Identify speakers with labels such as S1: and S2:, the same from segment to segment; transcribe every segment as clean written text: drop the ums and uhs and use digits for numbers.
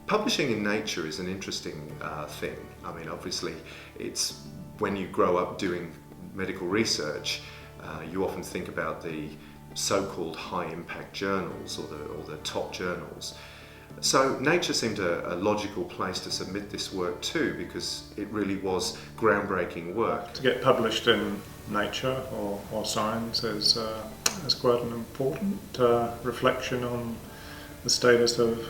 S1: Publishing in Nature is an interesting thing. I mean, obviously, it's when you grow up doing medical research, you often think about the so-called high-impact journals or the top journals. So Nature seemed a logical place to submit this work to, because it really was groundbreaking work.
S2: To get published in Nature or Science is quite an important reflection on the status of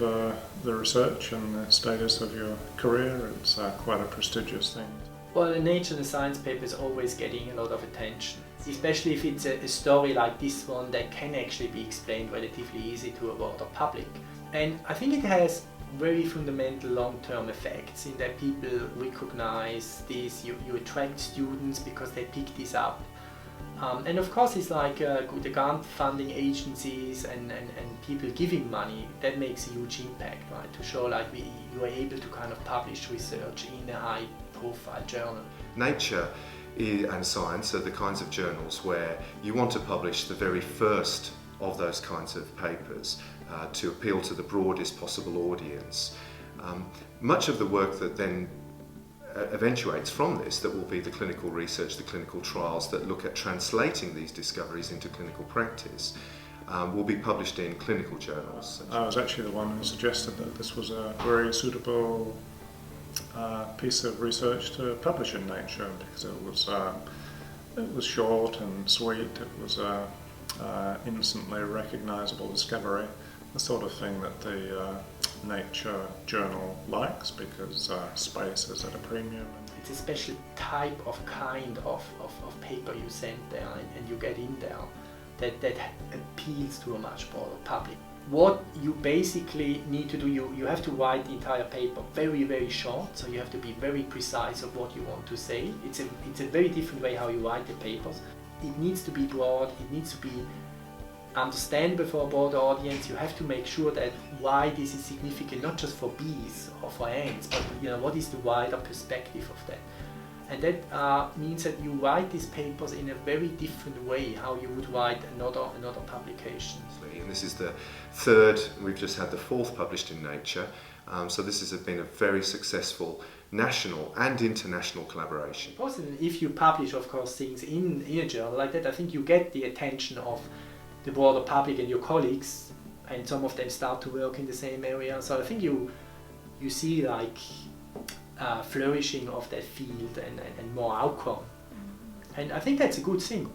S2: the research and the status of your career. It's quite a prestigious thing.
S3: Well, the Nature and the Science paper is always getting a lot of attention, especially if it's a story like this one that can actually be explained relatively easy to a broader public. And I think it has very fundamental long-term effects in that people recognize this, you attract students because they pick this up. And of course it's like the grant funding agencies and people giving money, that makes a huge impact, right? To show like you are able to kind of publish research in a high profile journal.
S1: Nature and Science are the kinds of journals where you want to publish the very first of those kinds of papers to appeal to the broadest possible audience. Much of the work that then eventuates from this, that will be the clinical research, the clinical trials that look at translating these discoveries into clinical practice, will be published in clinical journals.
S2: I was actually the one who suggested that this was a very suitable piece of research to publish in Nature, because it was short and sweet. It was instantly recognisable discovery, the sort of thing that the Nature journal likes, because space is at a premium.
S3: It's a special type of kind of paper you send there and you get in there that appeals to a much broader public. What you basically need to do, you have to write the entire paper very, very short, so you have to be very precise of what you want to say. It's a very different way how you write the papers. It needs to be broad, it needs to be understandable for a broader audience. You have to make sure that why this is significant, not just for bees or for ants, but what is the wider perspective of that. And that means that you write these papers in a very different way how you would write another publication.
S1: And this is the third, we've just had the fourth published in Nature, so this has been a very successful national and international collaboration.
S3: If you publish, of course, things in a journal like that, I think you get the attention of the broader public and your colleagues, and some of them start to work in the same area. So I think you see like flourishing of that field and more outcome. And I think that's a good thing.